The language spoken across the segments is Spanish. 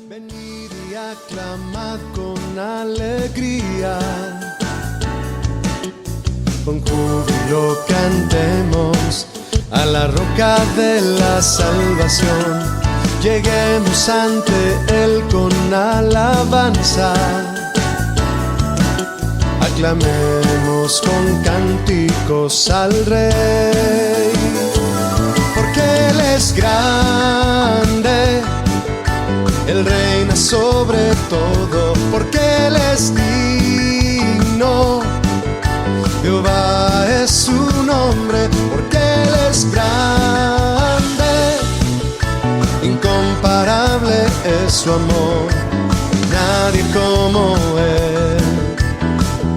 Venid y aclamad con alegría, con júbilo cantemos a la roca de la salvación. Lleguemos ante Él con alabanza, aclamemos con cánticos al Rey, porque Él es grande, Él reina sobre todo, porque Él es digno. Jehová es su nombre, porque Él es grande, incomparable es su amor, nadie como Él.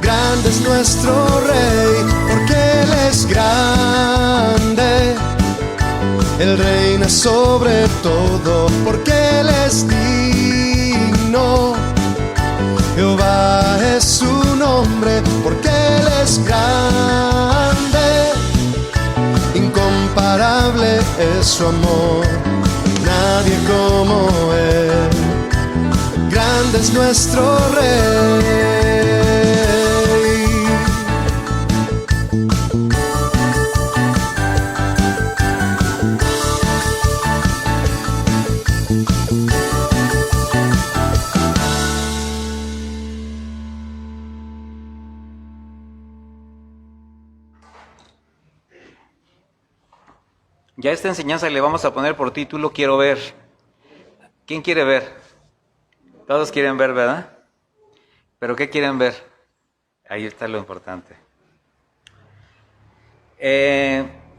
Grande es nuestro Rey, porque Él es grande, Él reina sobre todo, porque Él es digno. Jehová es su nombre, porque Él es grande, incomparable es su amor, nadie como Él. Grande es nuestro Rey. Ya esta enseñanza le vamos a poner por título Quiero ver. ¿Quién quiere ver? Todos quieren ver, ¿verdad? ¿Pero qué quieren ver? Ahí está lo importante.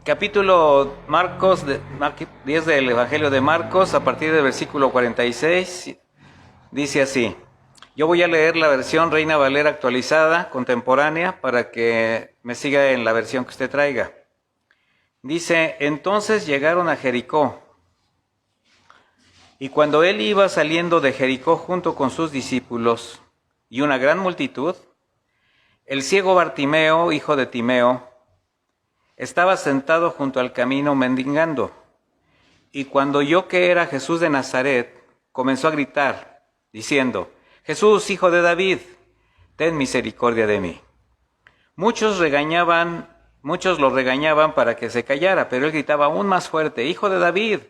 Capítulo 10 del Evangelio de Marcos, a partir del versículo 46, dice así. Yo voy a leer la versión Reina Valera actualizada, contemporánea, para que me siga en la versión que usted traiga. Dice, entonces llegaron a Jericó, y cuando él iba saliendo de Jericó junto con sus discípulos y una gran multitud, el ciego Bartimeo, hijo de Timeo, estaba sentado junto al camino mendigando, y cuando oyó que era Jesús de Nazaret, comenzó a gritar, diciendo, Jesús, hijo de David, ten misericordia de mí. Muchos lo regañaban para que se callara, pero él gritaba aún más fuerte, Hijo de David,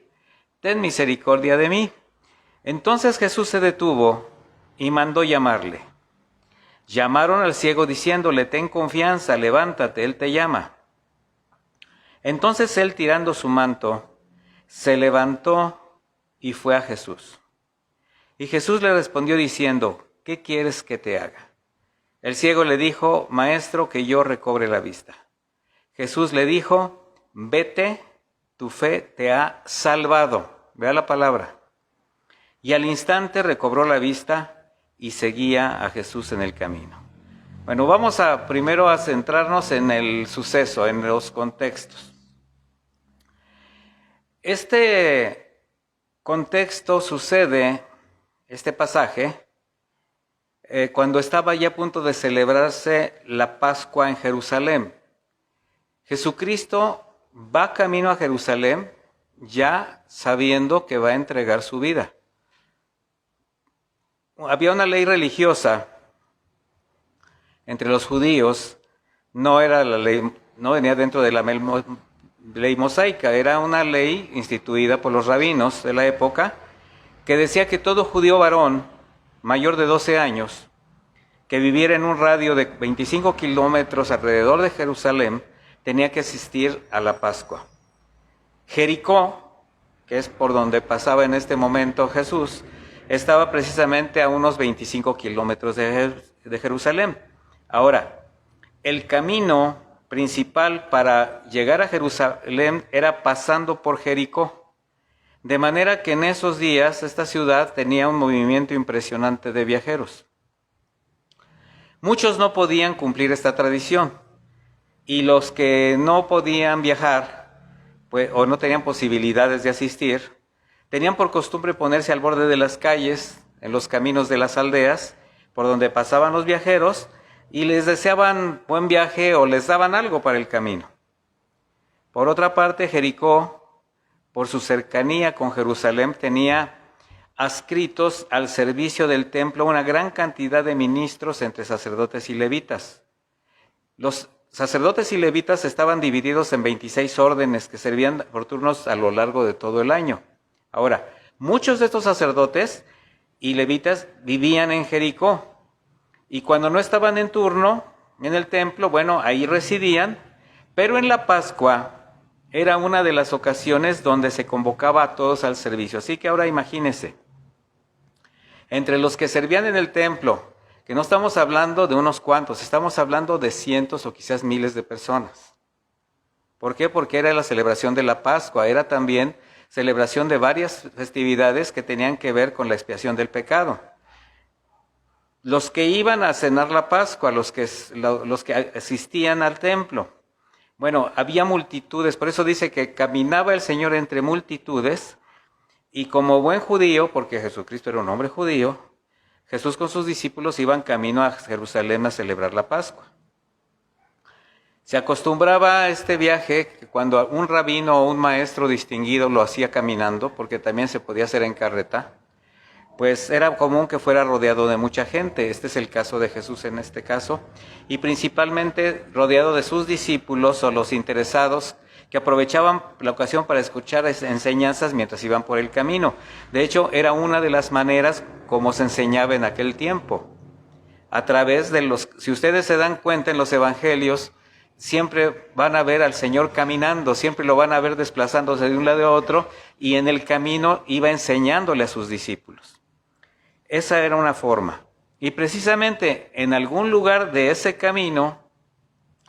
ten misericordia de mí. Entonces Jesús se detuvo y mandó llamarle. Llamaron al ciego diciéndole, ten confianza, levántate, él te llama. Entonces él, tirando su manto, se levantó y fue a Jesús. Y Jesús le respondió diciendo, ¿qué quieres que te haga? El ciego le dijo, Maestro, que yo recobre la vista. Jesús le dijo, vete, tu fe te ha salvado. Vea la palabra. Y al instante recobró la vista y seguía a Jesús en el camino. Bueno, vamos primero a centrarnos en el suceso, en los contextos. Este contexto sucede, este pasaje, cuando estaba ya a punto de celebrarse la Pascua en Jerusalén. Jesucristo va camino a Jerusalén ya sabiendo que va a entregar su vida. Había una ley religiosa entre los judíos, no era la ley, no venía dentro de la ley mosaica, era una ley instituida por los rabinos de la época que decía que todo judío varón mayor de 12 años que viviera en un radio de 25 kilómetros alrededor de Jerusalén tenía que asistir a la Pascua. Jericó, que es por donde pasaba en este momento Jesús, estaba precisamente a unos 25 kilómetros de Jerusalén. Ahora, el camino principal para llegar a Jerusalén era pasando por Jericó. De manera que en esos días esta ciudad tenía un movimiento impresionante de viajeros. Muchos no podían cumplir esta tradición. Y los que no podían viajar, pues, o no tenían posibilidades de asistir, tenían por costumbre ponerse al borde de las calles, en los caminos de las aldeas, por donde pasaban los viajeros, y les deseaban buen viaje o les daban algo para el camino. Por otra parte, Jericó, por su cercanía con Jerusalén, tenía adscritos al servicio del templo una gran cantidad de ministros entre sacerdotes y levitas. Los sacerdotes y levitas estaban divididos en 26 órdenes que servían por turnos a lo largo de todo el año. Ahora, muchos de estos sacerdotes y levitas vivían en Jericó, y cuando no estaban en turno en el templo, bueno, ahí residían, pero en la Pascua era una de las ocasiones donde se convocaba a todos al servicio. Así que ahora imagínense, entre los que servían en el templo, que no estamos hablando de unos cuantos, estamos hablando de cientos o quizás miles de personas. ¿Por qué? Porque era la celebración de la Pascua, era también celebración de varias festividades que tenían que ver con la expiación del pecado. Los que iban a cenar la Pascua, los que asistían al templo, bueno, había multitudes, por eso dice que caminaba el Señor entre multitudes, y como buen judío, porque Jesucristo era un hombre judío, Jesús con sus discípulos iban camino a Jerusalén a celebrar la Pascua. Se acostumbraba a este viaje que cuando un rabino o un maestro distinguido lo hacía caminando, porque también se podía hacer en carreta, pues era común que fuera rodeado de mucha gente. Este es el caso de Jesús en este caso, y principalmente rodeado de sus discípulos o los interesados que aprovechaban la ocasión para escuchar enseñanzas mientras iban por el camino. De hecho, era una de las maneras como se enseñaba en aquel tiempo. A través de si ustedes se dan cuenta en los evangelios, siempre van a ver al Señor caminando, siempre lo van a ver desplazándose de un lado a otro, y en el camino iba enseñándole a sus discípulos. Esa era una forma. Y precisamente en algún lugar de ese camino,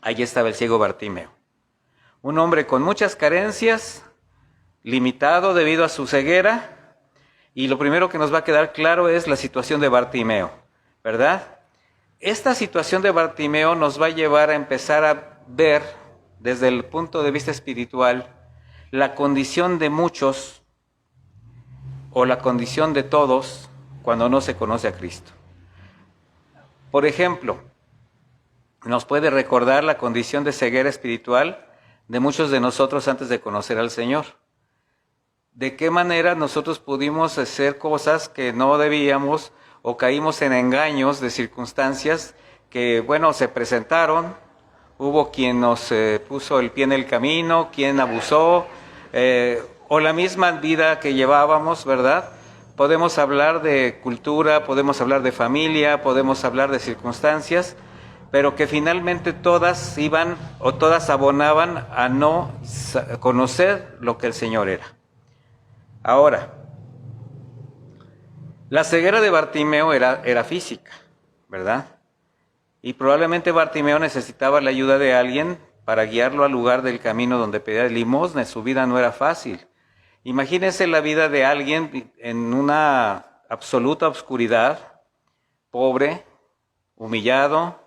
allí estaba el ciego Bartimeo. Un hombre con muchas carencias, limitado debido a su ceguera, y lo primero que nos va a quedar claro es la situación de Bartimeo, ¿verdad? Esta situación de Bartimeo nos va a llevar a empezar a ver desde el punto de vista espiritual la condición de muchos o la condición de todos cuando no se conoce a Cristo. Por ejemplo, nos puede recordar la condición de ceguera espiritual de muchos de nosotros antes de conocer al Señor. ¿De qué manera nosotros pudimos hacer cosas que no debíamos o caímos en engaños de circunstancias que, bueno, se presentaron? Hubo quien nos puso el pie en el camino, quien abusó, o la misma vida que llevábamos, ¿verdad? Podemos hablar de cultura, podemos hablar de familia, podemos hablar de circunstancias, pero que finalmente todas iban o todas abonaban a no conocer lo que el Señor era. Ahora, la ceguera de Bartimeo era física, ¿verdad? Y probablemente Bartimeo necesitaba la ayuda de alguien para guiarlo al lugar del camino donde pedía limosna. Su vida no era fácil. Imagínense la vida de alguien en una absoluta oscuridad, pobre, humillado,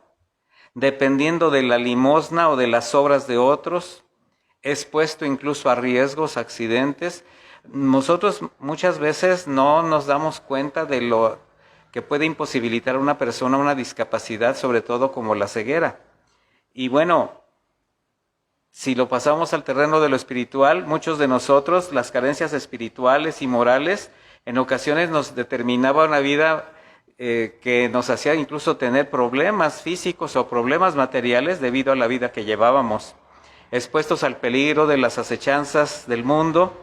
dependiendo de la limosna o de las obras de otros, expuesto incluso a riesgos, accidentes. Nosotros muchas veces no nos damos cuenta de lo que puede imposibilitar a una persona una discapacidad, sobre todo como la ceguera. Y bueno, si lo pasamos al terreno de lo espiritual, muchos de nosotros, las carencias espirituales y morales, en ocasiones nos determinaba una vida que nos hacía incluso tener problemas físicos o problemas materiales debido a la vida que llevábamos, expuestos al peligro de las acechanzas del mundo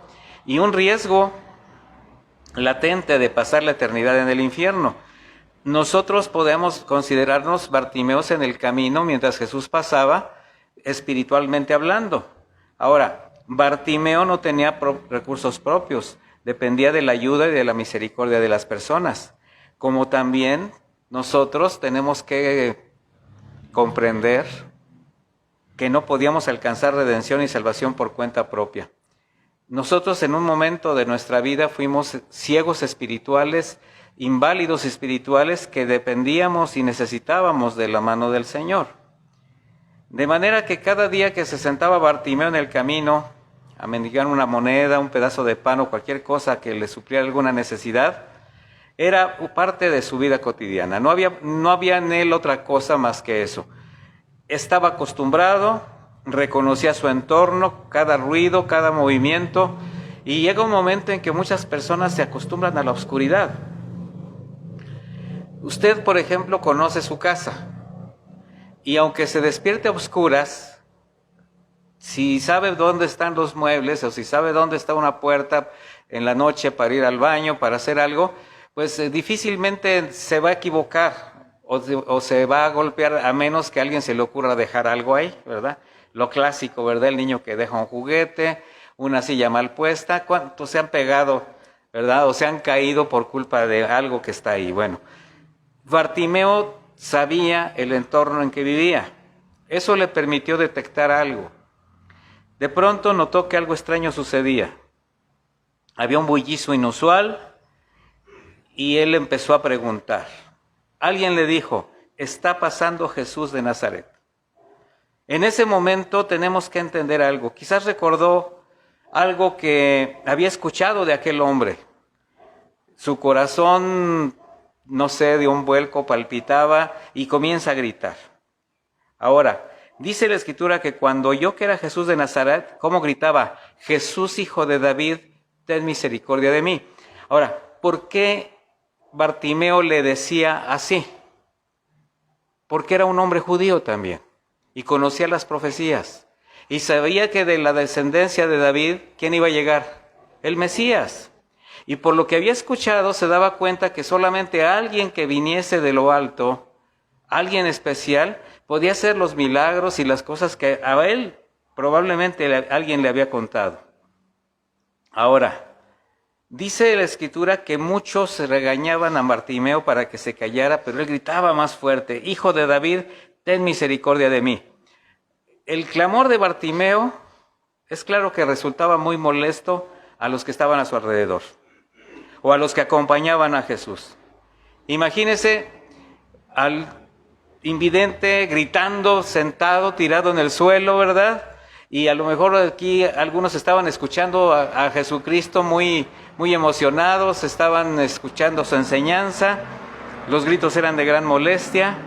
y un riesgo latente de pasar la eternidad en el infierno. Nosotros podemos considerarnos Bartimeos en el camino mientras Jesús pasaba, espiritualmente hablando. Ahora, Bartimeo no tenía recursos propios, dependía de la ayuda y de la misericordia de las personas. Como también nosotros tenemos que comprender que no podíamos alcanzar redención y salvación por cuenta propia. Nosotros en un momento de nuestra vida fuimos ciegos espirituales, inválidos espirituales que dependíamos y necesitábamos de la mano del Señor. De manera que cada día que se sentaba Bartimeo en el camino a mendigar una moneda, un pedazo de pan o cualquier cosa que le supliera alguna necesidad, era parte de su vida cotidiana. No había en él otra cosa más que eso. Estaba acostumbrado, reconocía su entorno, cada ruido, cada movimiento, Y llega un momento en que muchas personas se acostumbran a la oscuridad. Usted, por ejemplo, conoce su casa. Y aunque se despierte a oscuras, si sabe dónde están los muebles o si sabe dónde está una puerta en la noche para ir al baño, para hacer algo, pues difícilmente se va a equivocar o se va a golpear, a menos que a alguien se le ocurra dejar algo ahí, ¿verdad? Lo clásico, ¿verdad? El niño que deja un juguete, una silla mal puesta. ¿Cuántos se han pegado, verdad? O se han caído por culpa de algo que está ahí. Bueno, Bartimeo sabía el entorno en que vivía. Eso le permitió detectar algo. De pronto notó que algo extraño sucedía. Había un bullicio inusual y él empezó a preguntar. Alguien le dijo, está pasando Jesús de Nazaret. En ese momento tenemos que entender algo. Quizás recordó algo que había escuchado de aquel hombre. Su corazón, no sé, dio un vuelco, palpitaba y comienza a gritar. Ahora, dice la Escritura que cuando oyó que era Jesús de Nazaret, ¿cómo gritaba? Jesús, hijo de David, ten misericordia de mí. Ahora, ¿por qué Bartimeo le decía así? Porque era un hombre judío también y conocía las profecías y sabía que de la descendencia de David, ¿quién iba a llegar? El Mesías. Y por lo que había escuchado se daba cuenta que solamente alguien que viniese de lo alto, alguien especial, podía hacer los milagros y las cosas que a él probablemente alguien le había contado. Ahora, dice la Escritura que muchos regañaban a Bartimeo para que se callara, pero él gritaba más fuerte, Hijo de David, ten misericordia de mí. El clamor de Bartimeo es claro que resultaba muy molesto a los que estaban a su alrededor o a los que acompañaban a Jesús. Imagínese al invidente gritando, sentado, tirado en el suelo, ¿verdad? Y a lo mejor aquí algunos estaban escuchando a Jesucristo muy emocionados, estaban escuchando su enseñanza, los gritos eran de gran molestia.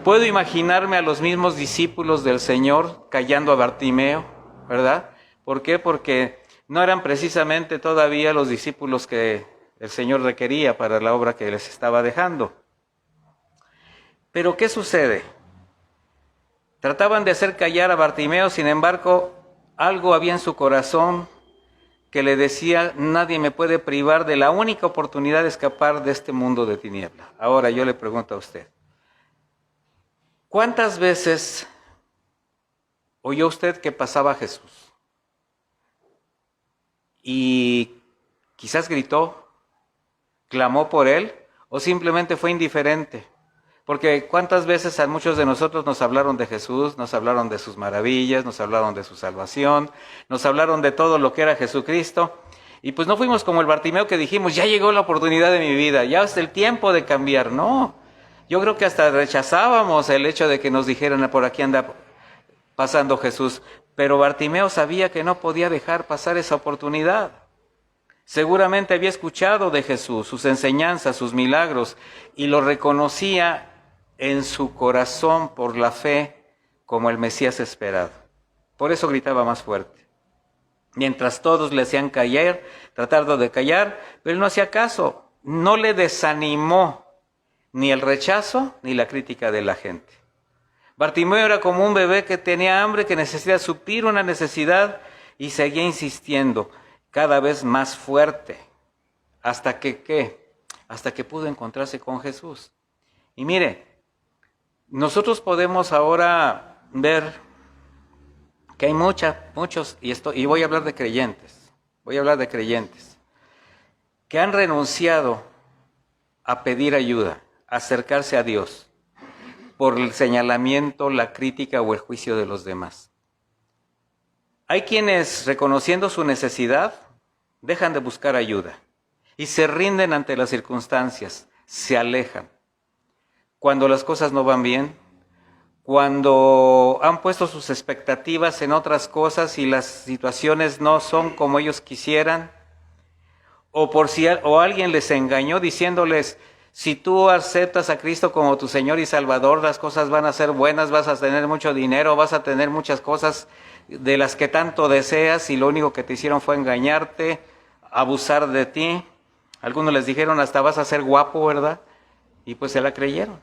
Puedo imaginarme a los mismos discípulos del Señor callando a Bartimeo, ¿verdad? ¿Por qué? Porque no eran precisamente todavía los discípulos que el Señor requería para la obra que les estaba dejando. Pero ¿qué sucede? Trataban de hacer callar a Bartimeo, sin embargo, algo había en su corazón que le decía, nadie me puede privar de la única oportunidad de escapar de este mundo de tiniebla. Ahora yo le pregunto a usted, ¿cuántas veces oyó usted que pasaba Jesús? Y quizás gritó, clamó por él, o simplemente fue indiferente. Porque cuántas veces a muchos de nosotros nos hablaron de Jesús, nos hablaron de sus maravillas, nos hablaron de su salvación, nos hablaron de todo lo que era Jesucristo. Y pues no fuimos como el Bartimeo que dijimos, ya llegó la oportunidad de mi vida, ya es el tiempo de cambiar. No, yo creo que hasta rechazábamos el hecho de que nos dijeran, por aquí anda pasando Jesús. Pero Bartimeo sabía que no podía dejar pasar esa oportunidad. Seguramente había escuchado de Jesús, sus enseñanzas, sus milagros, y lo reconocía en su corazón por la fe como el Mesías esperado. Por eso gritaba más fuerte. Mientras todos le hacían callar, tratando de callar, pero él no hacía caso. No le desanimó ni el rechazo ni la crítica de la gente. Bartimeo era como un bebé que tenía hambre, que necesitaba suplir una necesidad y seguía insistiendo cada vez más fuerte, hasta que, ¿qué? Hasta que pudo encontrarse con Jesús. Y mire, nosotros podemos ahora ver que hay muchos, y voy a hablar de creyentes, que han renunciado a pedir ayuda, a acercarse a Dios, por el señalamiento, la crítica o el juicio de los demás. Hay quienes, reconociendo su necesidad, dejan de buscar ayuda y se rinden ante las circunstancias, se alejan. Cuando las cosas no van bien, cuando han puesto sus expectativas en otras cosas y las situaciones no son como ellos quisieran, o alguien les engañó diciéndoles, si tú aceptas a Cristo como tu Señor y Salvador, las cosas van a ser buenas, vas a tener mucho dinero, vas a tener muchas cosas de las que tanto deseas y lo único que te hicieron fue engañarte. abusar de ti. Algunos les dijeron, hasta vas a ser guapo, ¿verdad? Y pues se la creyeron.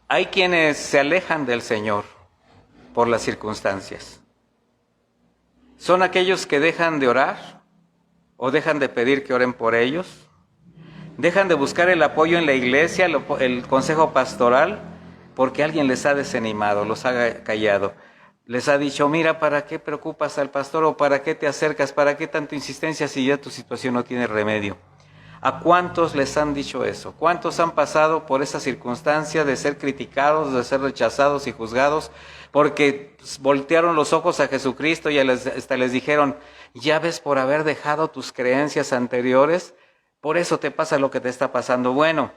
Hay quienes se alejan del Señor por las circunstancias. Son aquellos que dejan de orar o dejan de pedir que oren por ellos. Dejan de buscar el apoyo en la iglesia, el consejo pastoral, porque alguien les ha desanimado, los ha callado. Les ha dicho, mira, ¿para qué preocupas al pastor o para qué te acercas? ¿Para qué tanta insistencia si ya tu situación no tiene remedio? ¿A cuántos les han dicho eso? ¿Cuántos han pasado por esa circunstancia de ser criticados, de ser rechazados y juzgados? Porque voltearon los ojos a Jesucristo y hasta les dijeron, ya ves, por haber dejado tus creencias anteriores, por eso te pasa lo que te está pasando. Bueno,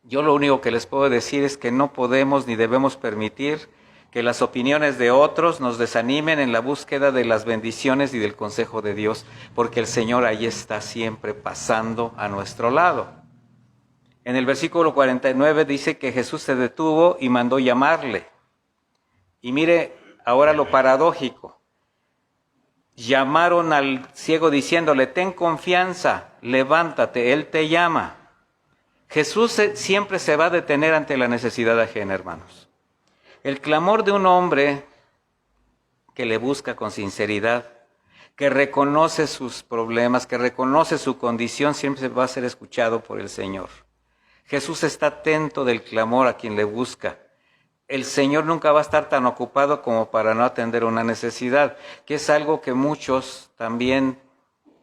yo lo único que les puedo decir es que no podemos ni debemos permitir que las opiniones de otros nos desanimen en la búsqueda de las bendiciones y del consejo de Dios, porque el Señor ahí está siempre pasando a nuestro lado. En el versículo 49 dice que Jesús se detuvo y mandó llamarle. Y mire ahora lo paradójico. Llamaron al ciego diciéndole, ten confianza, levántate, Él te llama. Jesús siempre se va a detener ante la necesidad ajena, hermanos. El clamor de un hombre que le busca con sinceridad, que reconoce sus problemas, que reconoce su condición, siempre va a ser escuchado por el Señor. Jesús está atento del clamor a quien le busca. El Señor nunca va a estar tan ocupado como para no atender una necesidad, que es algo que muchos también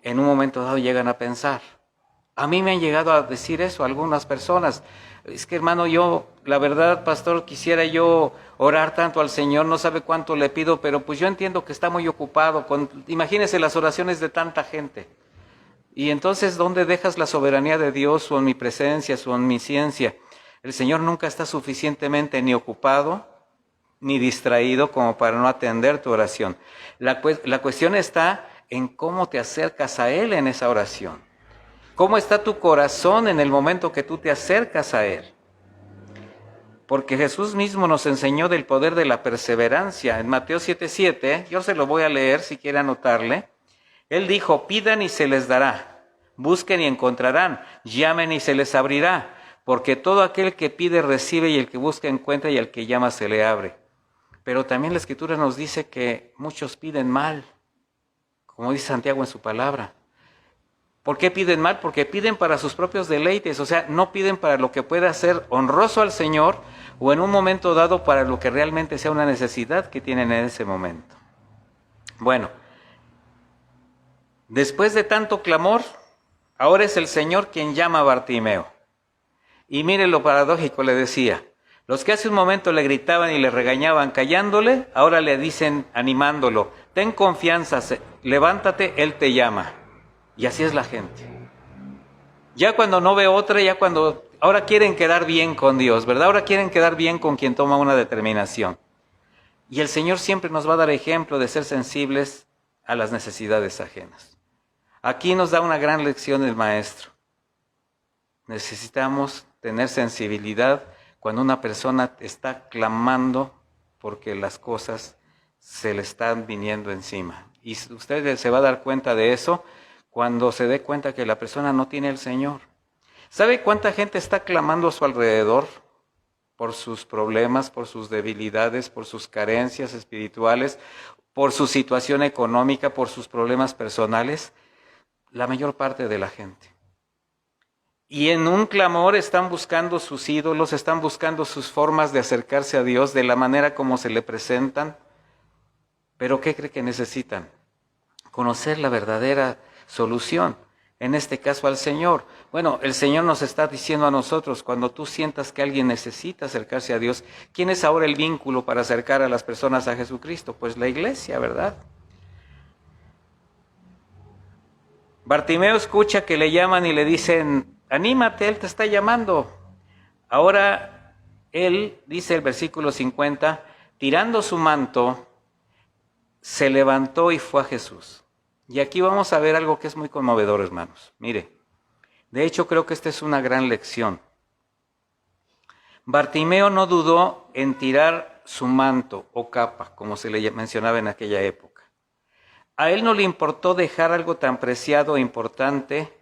en un momento dado llegan a pensar. A mí me han llegado a decir eso algunas personas. Es que hermano, yo, la verdad, pastor, quisiera yo orar tanto al Señor, no sabe cuánto le pido, pero pues yo entiendo que está muy ocupado. Imagínese las oraciones de tanta gente. Y entonces, ¿dónde dejas la soberanía de Dios, su omnipresencia, su omnisciencia? El Señor nunca está suficientemente ni ocupado ni distraído como para no atender tu oración. La cuestión está en cómo te acercas a Él en esa oración. ¿Cómo está tu corazón en el momento que tú te acercas a Él? Porque Jesús mismo nos enseñó del poder de la perseverancia. En Mateo 7:7, yo se lo voy a leer si quiere anotarle. Él dijo, pidan y se les dará, busquen y encontrarán, llamen y se les abrirá, porque todo aquel que pide recibe y el que busca encuentra y al que llama se le abre. Pero también la Escritura nos dice que muchos piden mal, como dice Santiago en su palabra. ¿Por qué piden mal? Porque piden para sus propios deleites, o sea, no piden para lo que pueda ser honroso al Señor o en un momento dado para lo que realmente sea una necesidad que tienen en ese momento. Bueno, después de tanto clamor, ahora es el Señor quien llama a Bartimeo. Y mire lo paradójico, le decía, los que hace un momento le gritaban y le regañaban callándole, ahora le dicen animándolo, ten confianza, levántate, Él te llama. Y así es la gente. Ya cuando no ve otra, ahora quieren quedar bien con Dios, ¿verdad? Ahora quieren quedar bien con quien toma una determinación. Y el Señor siempre nos va a dar ejemplo de ser sensibles a las necesidades ajenas. Aquí nos da una gran lección el Maestro. Necesitamos tener sensibilidad cuando una persona está clamando porque las cosas se le están viniendo encima. Y usted se va a dar cuenta de eso cuando se dé cuenta que la persona no tiene el Señor. ¿Sabe cuánta gente está clamando a su alrededor por sus problemas, por sus debilidades, por sus carencias espirituales, por su situación económica, por sus problemas personales? La mayor parte de la gente. Y en un clamor están buscando sus ídolos, están buscando sus formas de acercarse a Dios de la manera como se le presentan. ¿Pero qué cree que necesitan? Conocer la verdadera solución, en este caso al Señor. Bueno, el Señor nos está diciendo a nosotros, cuando tú sientas que alguien necesita acercarse a Dios, ¿quién es ahora el vínculo para acercar a las personas a Jesucristo? Pues la iglesia, ¿verdad? Bartimeo escucha que le llaman y le dicen, anímate, Él te está llamando. Ahora él, dice el versículo 50, tirando su manto, se levantó y fue a Jesús. Y aquí vamos a ver algo que es muy conmovedor, hermanos. Mire, de hecho creo que esta es una gran lección. Bartimeo no dudó en tirar su manto o capa, como se le mencionaba en aquella época. A él no le importó dejar algo tan preciado e importante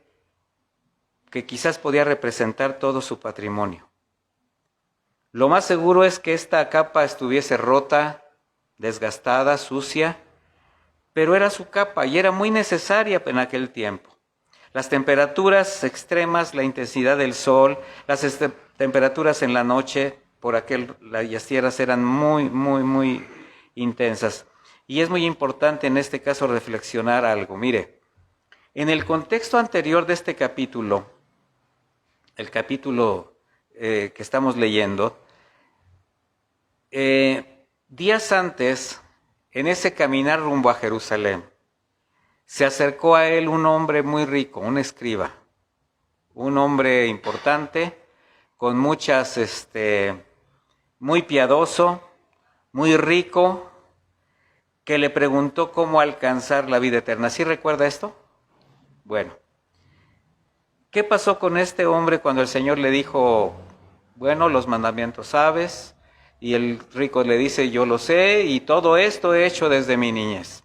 que quizás podía representar todo su patrimonio. Lo más seguro es que esta capa estuviese rota, desgastada, sucia, pero era su capa y era muy necesaria en aquel tiempo. Las temperaturas extremas, la intensidad del sol, las temperaturas en la noche por las tierras eran muy intensas. Y es muy importante en este caso reflexionar algo. Mire, en el contexto anterior de este capítulo, el capítulo que estamos leyendo, días antes, en ese caminar rumbo a Jerusalén, se acercó a él un hombre muy rico, un escriba, un hombre importante, con muy piadoso, muy rico, que le preguntó cómo alcanzar la vida eterna. ¿Sí recuerda esto? Bueno, ¿qué pasó con este hombre cuando el Señor le dijo, bueno, los mandamientos sabes? Y el rico le dice, yo lo sé, y todo esto he hecho desde mi niñez.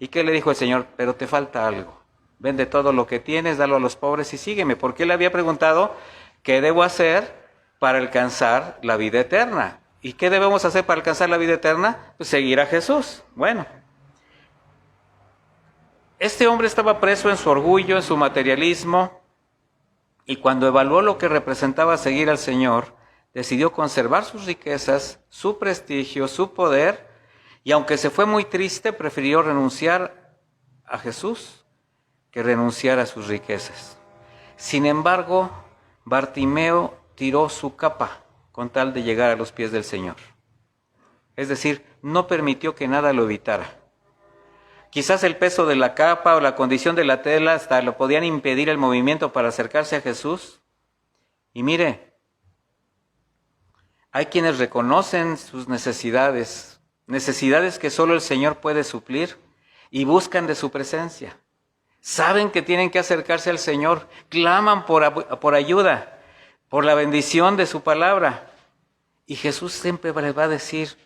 ¿Y qué le dijo el Señor? Pero te falta algo. Vende todo lo que tienes, dalo a los pobres y sígueme. Porque él había preguntado, ¿qué debo hacer para alcanzar la vida eterna? ¿Y qué debemos hacer para alcanzar la vida eterna? Pues seguir a Jesús. Bueno, este hombre estaba preso en su orgullo, en su materialismo, y cuando evaluó lo que representaba seguir al Señor, decidió conservar sus riquezas, su prestigio, su poder, y aunque se fue muy triste, prefirió renunciar a Jesús que renunciar a sus riquezas. Sin embargo, Bartimeo tiró su capa con tal de llegar a los pies del Señor. Es decir, no permitió que nada lo evitara. Quizás el peso de la capa o la condición de la tela hasta lo podían impedir el movimiento para acercarse a Jesús. Y mire, hay quienes reconocen sus necesidades que solo el Señor puede suplir y buscan de su presencia. Saben que tienen que acercarse al Señor, claman por ayuda, por la bendición de su palabra. Y Jesús siempre les va a decir,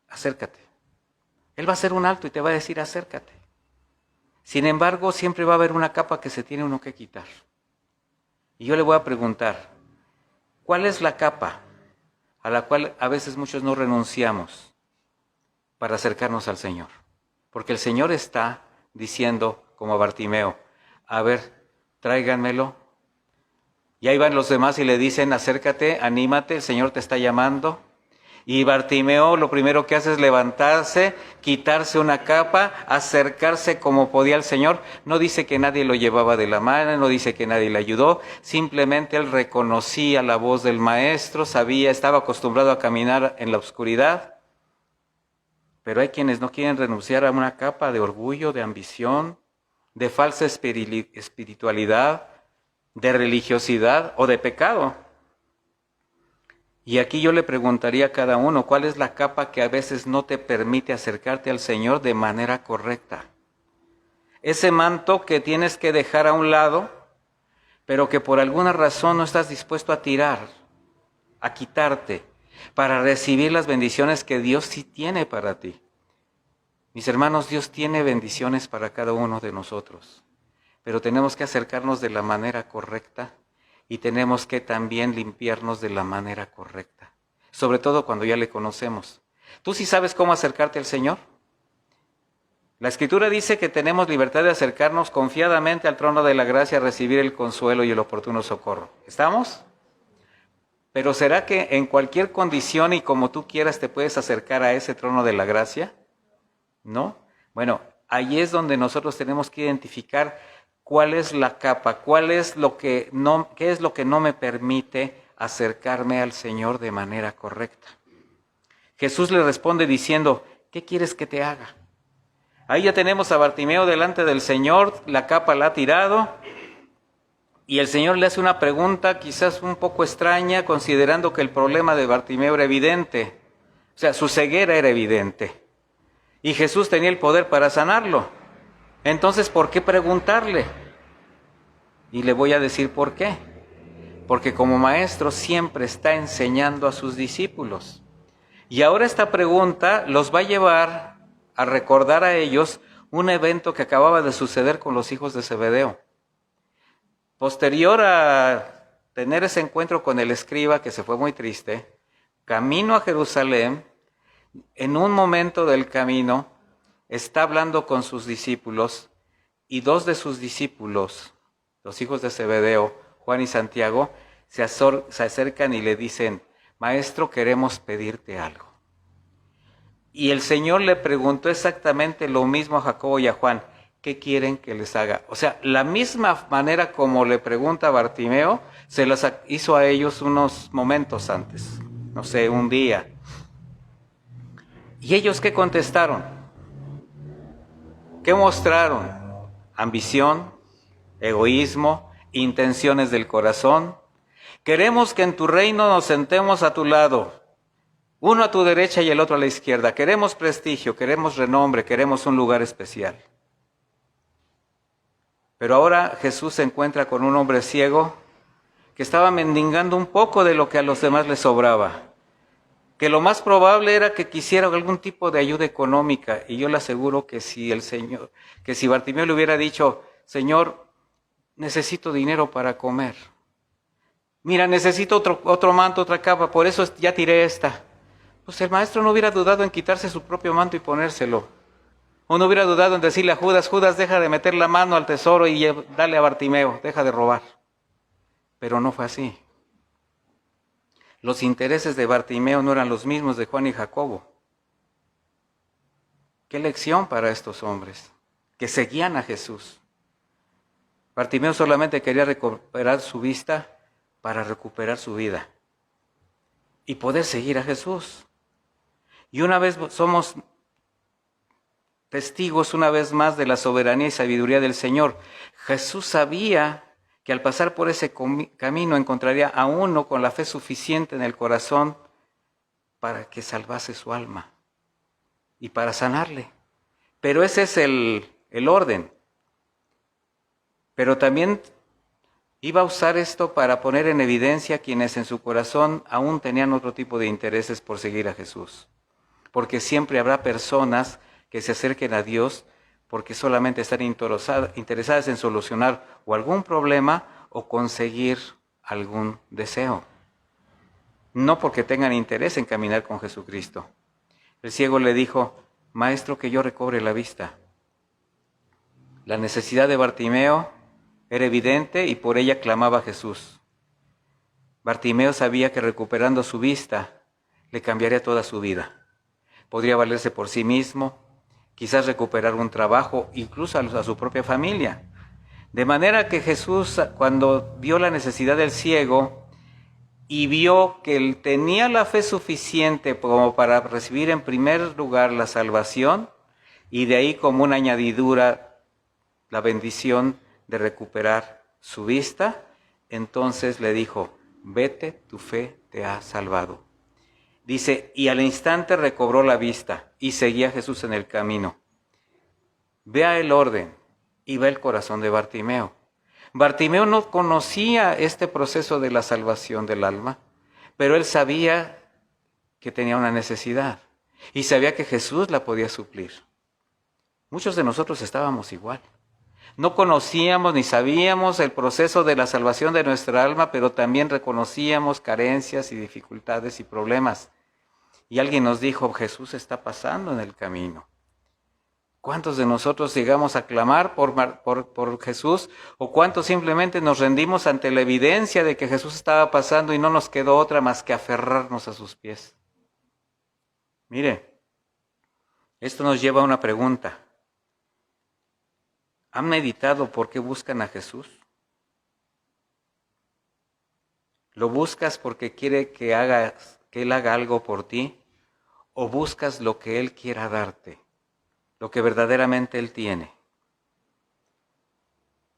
acércate. Él va a hacer un alto y te va a decir, acércate. Sin embargo, siempre va a haber una capa que se tiene uno que quitar. Y yo le voy a preguntar, ¿cuál es la capa a la cual a veces muchos no renunciamos para acercarnos al Señor? Porque el Señor está diciendo, como a Bartimeo, a ver, tráiganmelo. Y ahí van los demás y le dicen, acércate, anímate, el Señor te está llamando. Y Bartimeo lo primero que hace es levantarse, quitarse una capa, acercarse como podía al Señor. No dice que nadie lo llevaba de la mano, no dice que nadie le ayudó. Simplemente él reconocía la voz del Maestro, estaba acostumbrado a caminar en la oscuridad. Pero hay quienes no quieren renunciar a una capa de orgullo, de ambición, de falsa espiritualidad, de religiosidad o de pecado. Y aquí yo le preguntaría a cada uno, ¿cuál es la capa que a veces no te permite acercarte al Señor de manera correcta? Ese manto que tienes que dejar a un lado, pero que por alguna razón no estás dispuesto a tirar, a quitarte, para recibir las bendiciones que Dios sí tiene para ti. Mis hermanos, Dios tiene bendiciones para cada uno de nosotros, pero tenemos que acercarnos de la manera correcta y tenemos que también limpiarnos de la manera correcta, sobre todo cuando ya le conocemos. ¿Tú sí sabes cómo acercarte al Señor? La Escritura dice que tenemos libertad de acercarnos confiadamente al trono de la gracia a recibir el consuelo y el oportuno socorro. ¿Estamos? Pero ¿será que en cualquier condición y como tú quieras te puedes acercar a ese trono de la gracia? ¿No? Bueno, ahí es donde nosotros tenemos que identificar cuál es la capa, qué es lo que no me permite acercarme al Señor de manera correcta. Jesús le responde diciendo, ¿qué quieres que te haga? Ahí ya tenemos a Bartimeo delante del Señor, la capa la ha tirado, y el Señor le hace una pregunta quizás un poco extraña, considerando que el problema de Bartimeo era evidente. O sea, su ceguera era evidente. Y Jesús tenía el poder para sanarlo. Entonces, ¿por qué preguntarle? Y le voy a decir por qué. Porque como maestro siempre está enseñando a sus discípulos. Y ahora esta pregunta los va a llevar a recordar a ellos un evento que acababa de suceder con los hijos de Zebedeo. Posterior a tener ese encuentro con el escriba, que se fue muy triste, camino a Jerusalén, en un momento del camino, está hablando con sus discípulos, y dos de sus discípulos, los hijos de Zebedeo, Juan y Santiago, se acercan y le dicen: Maestro, queremos pedirte algo. Y el Señor le preguntó exactamente lo mismo a Jacobo y a Juan: ¿qué quieren que les haga? O sea, la misma manera como le pregunta a Bartimeo, se las hizo a ellos unos momentos antes, no sé, un día. ¿Y ellos qué contestaron? ¿Qué mostraron? Ambición, egoísmo, intenciones del corazón. Queremos que en tu reino nos sentemos a tu lado, uno a tu derecha y el otro a la izquierda. Queremos prestigio, queremos renombre, queremos un lugar especial. Pero ahora Jesús se encuentra con un hombre ciego que estaba mendigando un poco de lo que a los demás les sobraba. Que lo más probable era que quisiera algún tipo de ayuda económica. Y yo le aseguro que si Bartimeo le hubiera dicho: Señor, necesito dinero para comer. Mira, necesito otro manto, otra capa, por eso ya tiré esta. Pues el maestro no hubiera dudado en quitarse su propio manto y ponérselo. O no hubiera dudado en decirle a Judas: Judas, deja de meter la mano al tesoro y dale a Bartimeo, deja de robar. Pero no fue así. Los intereses de Bartimeo no eran los mismos de Juan y Jacobo. ¿Qué lección para estos hombres que seguían a Jesús? Bartimeo solamente quería recuperar su vista para recuperar su vida y poder seguir a Jesús. Y una vez somos testigos una vez más de la soberanía y sabiduría del Señor. Jesús sabía que al pasar por ese camino encontraría a uno con la fe suficiente en el corazón para que salvase su alma y para sanarle. Pero ese es el orden. Pero también iba a usar esto para poner en evidencia a quienes en su corazón aún tenían otro tipo de intereses por seguir a Jesús. Porque siempre habrá personas que se acerquen a Dios porque solamente están interesadas en solucionar o algún problema o conseguir algún deseo. No porque tengan interés en caminar con Jesucristo. El ciego le dijo: Maestro, que yo recobre la vista. La necesidad de Bartimeo era evidente y por ella clamaba a Jesús. Bartimeo sabía que recuperando su vista le cambiaría toda su vida. Podría valerse por sí mismo, quizás recuperar un trabajo, incluso a su propia familia. De manera que Jesús, cuando vio la necesidad del ciego y vio que él tenía la fe suficiente como para recibir en primer lugar la salvación y de ahí como una añadidura la bendición de recuperar su vista, entonces le dijo: vete, tu fe te ha salvado. Dice, y al instante recobró la vista y seguía a Jesús en el camino. Vea el orden y ve el corazón de Bartimeo. Bartimeo no conocía este proceso de la salvación del alma, pero él sabía que tenía una necesidad y sabía que Jesús la podía suplir. Muchos de nosotros estábamos igual. No conocíamos ni sabíamos el proceso de la salvación de nuestra alma, pero también reconocíamos carencias y dificultades y problemas. Y alguien nos dijo: Jesús está pasando en el camino. ¿Cuántos de nosotros llegamos a clamar por Jesús? ¿O cuántos simplemente nos rendimos ante la evidencia de que Jesús estaba pasando y no nos quedó otra más que aferrarnos a sus pies? Mire, esto nos lleva a una pregunta. ¿Han meditado por qué buscan a Jesús? ¿Lo buscas porque quiere que Él haga algo por ti? ¿O buscas lo que Él quiera darte? Lo que verdaderamente Él tiene.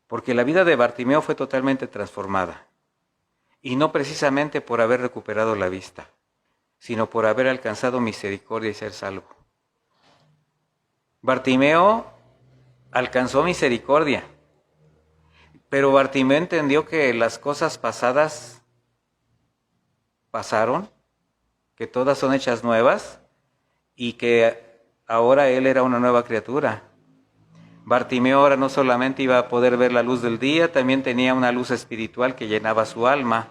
Porque la vida de Bartimeo fue totalmente transformada. Y no precisamente por haber recuperado la vista, sino por haber alcanzado misericordia y ser salvo. Bartimeo alcanzó misericordia, pero Bartimeo entendió que las cosas pasadas pasaron, que todas son hechas nuevas y que ahora él era una nueva criatura. Bartimeo ahora no solamente iba a poder ver la luz del día, también tenía una luz espiritual que llenaba su alma.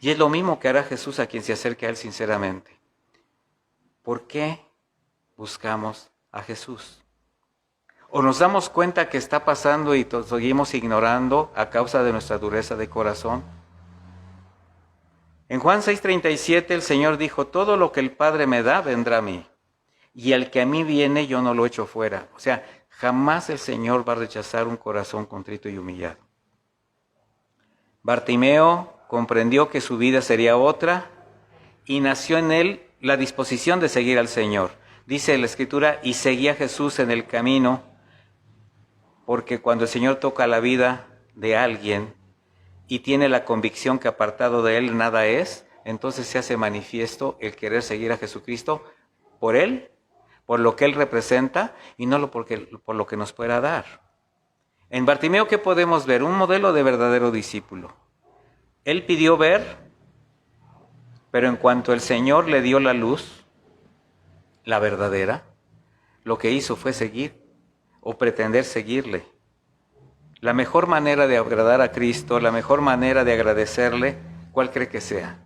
Y es lo mismo que hará Jesús a quien se acerque a él sinceramente. ¿Por qué buscamos a Jesús? ¿O nos damos cuenta que está pasando y seguimos ignorando a causa de nuestra dureza de corazón? En Juan 6:37 el Señor dijo, todo lo que el Padre me da vendrá a mí, y el que a mí viene yo no lo echo fuera. O sea, jamás el Señor va a rechazar un corazón contrito y humillado. Bartimeo comprendió que su vida sería otra y nació en él la disposición de seguir al Señor. Dice la Escritura, y seguía a Jesús en el camino, porque cuando el Señor toca la vida de alguien y tiene la convicción que apartado de él nada es, entonces se hace manifiesto el querer seguir a Jesucristo por él, por lo que él representa y no por lo que nos pueda dar. En Bartimeo, ¿qué podemos ver? Un modelo de verdadero discípulo. Él pidió ver, pero en cuanto el Señor le dio la luz, la verdadera, lo que hizo fue seguir o pretender seguirle. La mejor manera de agradar a Cristo, la mejor manera de agradecerle, ¿cuál cree que sea?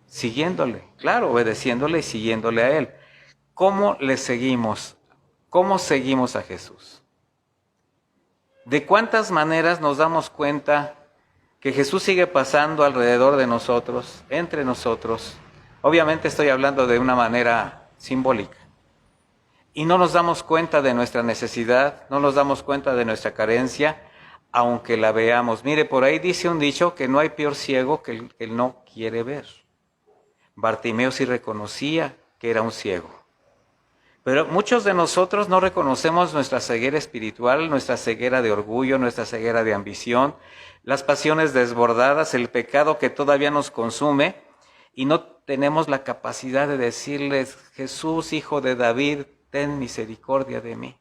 Siguiéndole, claro, obedeciéndole y siguiéndole a Él. ¿Cómo le seguimos? ¿Cómo seguimos a Jesús? ¿De cuántas maneras nos damos cuenta que Jesús sigue pasando alrededor de nosotros, entre nosotros? Obviamente estoy hablando de una manera simbólica. Y no nos damos cuenta de nuestra necesidad, no nos damos cuenta de nuestra carencia, aunque la veamos. Mire, por ahí dice un dicho que no hay peor ciego que el que no quiere ver. Bartimeo sí reconocía que era un ciego. Pero muchos de nosotros no reconocemos nuestra ceguera espiritual, nuestra ceguera de orgullo, nuestra ceguera de ambición, las pasiones desbordadas, el pecado que todavía nos consume, y no tenemos la capacidad de decirles, Jesús, hijo de David, ten misericordia de mí.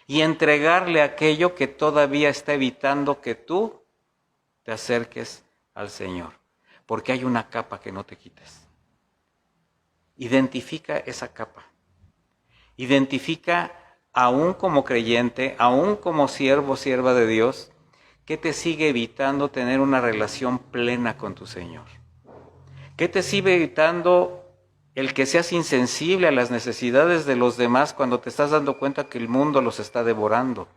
Y entregarle aquello que todavía está evitando que tú te acerques al Señor. Porque hay una capa que no te quites. Identifica esa capa. Identifica, aún como creyente, aún como siervo, sierva de Dios, ¿qué te sigue evitando tener una relación plena con tu Señor? ¿Qué te sigue evitando el que seas insensible a las necesidades de los demás cuando te estás dando cuenta que el mundo los está devorando?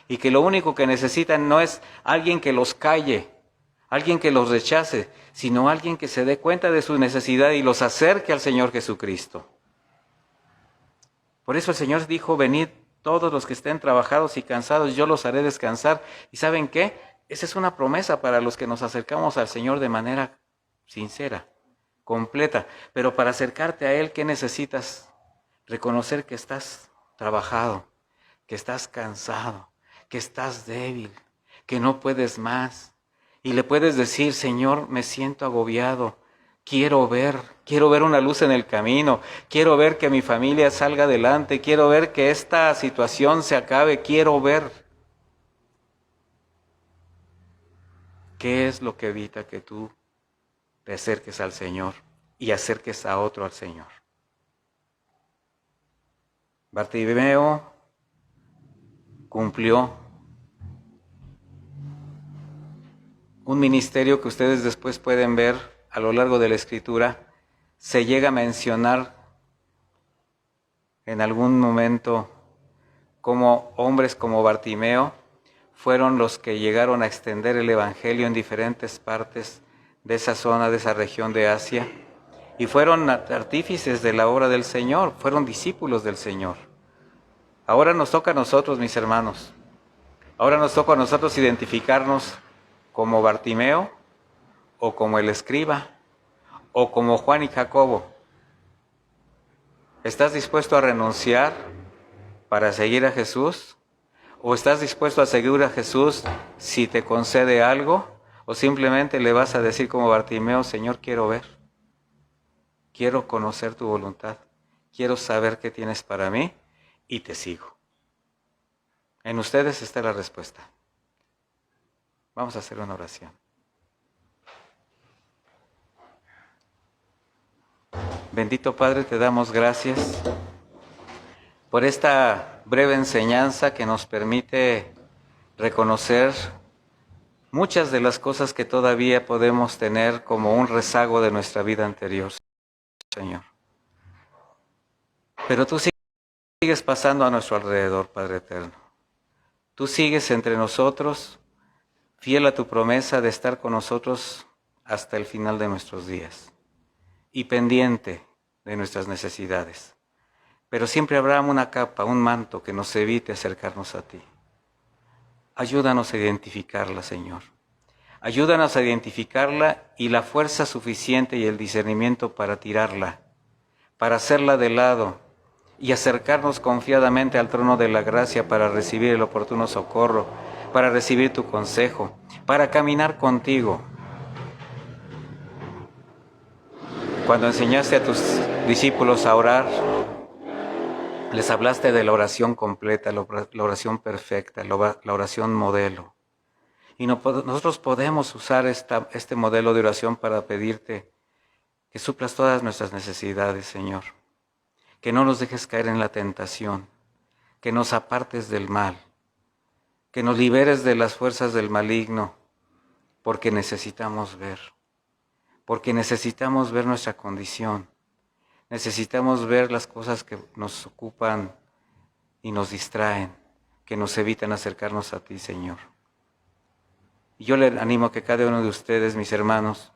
Y que lo único que necesitan no es alguien que los calle, alguien que los rechace, sino alguien que se dé cuenta de su necesidad y los acerque al Señor Jesucristo. Por eso el Señor dijo, venid todos los que estén trabajados y cansados, yo los haré descansar. ¿Y saben qué? Esa es una promesa para los que nos acercamos al Señor de manera sincera, completa. Pero para acercarte a Él, ¿qué necesitas? Reconocer que estás trabajado, que estás cansado, que estás débil, que no puedes más. Y le puedes decir, Señor, me siento agobiado. Quiero ver una luz en el camino, quiero ver que mi familia salga adelante, quiero ver que esta situación se acabe, quiero ver. ¿Qué es lo que evita que tú te acerques al Señor y acerques a otro al Señor? Bartimeo cumplió un ministerio que ustedes después pueden ver a lo largo de la Escritura. Se llega a mencionar en algún momento como hombres como Bartimeo fueron los que llegaron a extender el Evangelio en diferentes partes de esa zona, de esa región de Asia, y fueron artífices de la obra del Señor, fueron discípulos del Señor. Ahora nos toca a nosotros, mis hermanos, ahora nos toca a nosotros identificarnos como Bartimeo, o como el escriba, o como Juan y Jacobo. ¿Estás dispuesto a renunciar para seguir a Jesús? ¿O estás dispuesto a seguir a Jesús si te concede algo? ¿O simplemente le vas a decir como Bartimeo, Señor, quiero ver, quiero conocer tu voluntad, quiero saber qué tienes para mí y te sigo? En ustedes está la respuesta. Vamos a hacer una oración. Bendito Padre, te damos gracias por esta breve enseñanza que nos permite reconocer muchas de las cosas que todavía podemos tener como un rezago de nuestra vida anterior, Señor. Pero tú sigues pasando a nuestro alrededor, Padre eterno. Tú sigues entre nosotros, fiel a tu promesa de estar con nosotros hasta el final de nuestros días y pendiente de nuestras necesidades. Pero siempre habrá una capa, un manto que nos evite acercarnos a ti. Ayúdanos a identificarla, Señor. Ayúdanos a identificarla y la fuerza suficiente y el discernimiento para tirarla, para hacerla de lado y acercarnos confiadamente al trono de la gracia para recibir el oportuno socorro, para recibir tu consejo, para caminar contigo. Cuando enseñaste a tus discípulos a orar, les hablaste de la oración completa, la oración perfecta, la oración modelo. Y nosotros podemos usar este modelo de oración para pedirte que suplas todas nuestras necesidades, Señor. Que no nos dejes caer en la tentación, que nos apartes del mal, que nos liberes de las fuerzas del maligno, porque necesitamos ver nuestra condición, necesitamos ver las cosas que nos ocupan y nos distraen, que nos evitan acercarnos a ti, Señor. Y yo le animo a que cada uno de ustedes, mis hermanos,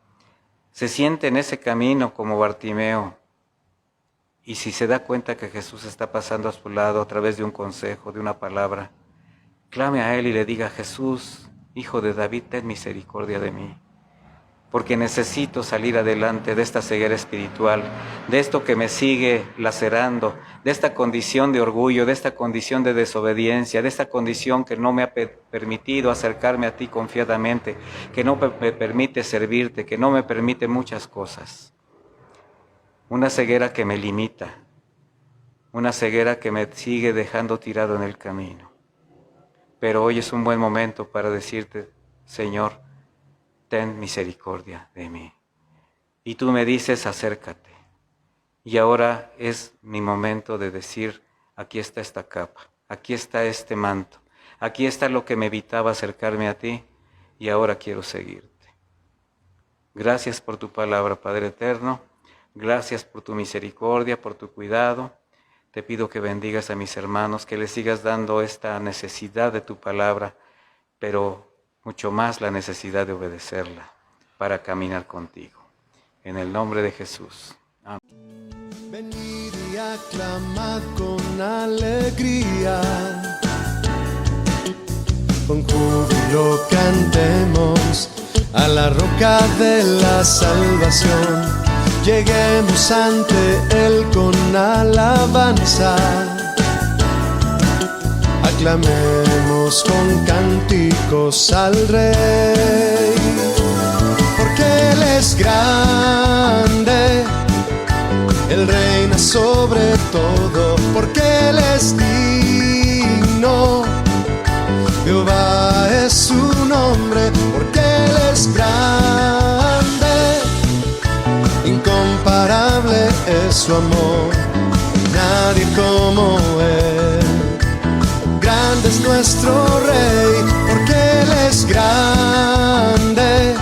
se siente en ese camino como Bartimeo, y si se da cuenta que Jesús está pasando a su lado a través de un consejo, de una palabra, clame a Él y le diga: Jesús, Hijo de David, ten misericordia de mí, porque necesito salir adelante de esta ceguera espiritual, de esto que me sigue lacerando, de esta condición de orgullo, de esta condición de desobediencia, de esta condición que no me ha permitido acercarme a ti confiadamente, que no me permite servirte, que no me permite muchas cosas. Una ceguera que me limita, una ceguera que me sigue dejando tirado en el camino. Pero hoy es un buen momento para decirte: Señor, ten misericordia de mí. Y tú me dices: acércate. Y ahora es mi momento de decir: aquí está esta capa, aquí está este manto, aquí está lo que me evitaba acercarme a ti, y ahora quiero seguirte. Gracias por tu palabra, Padre eterno. Gracias por tu misericordia, por tu cuidado. Te pido que bendigas a mis hermanos, que les sigas dando esta necesidad de tu palabra, pero mucho más la necesidad de obedecerla para caminar contigo. En el nombre de Jesús. Amén. Venid y aclamad con alegría, con júbilo cantemos a la roca de la salvación. Lleguemos ante Él con alabanza, aclamemos con cánticos al Rey, porque Él es grande, Él reina sobre todo, porque Él es digno, Jehová es su nombre, porque Él es grande, incomparable es su amor, nadie como Él. Grande es nuestro Rey, porque Él es grande,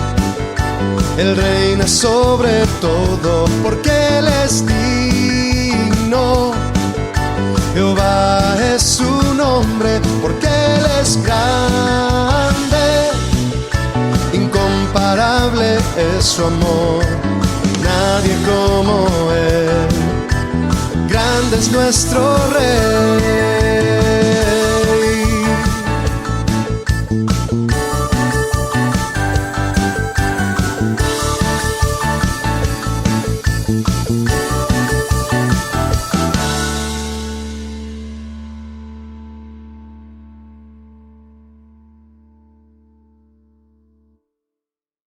Él reina sobre todo, porque Él es digno, Jehová es su nombre, porque Él es grande, incomparable es su amor, nadie como Él. Grande es nuestro Rey.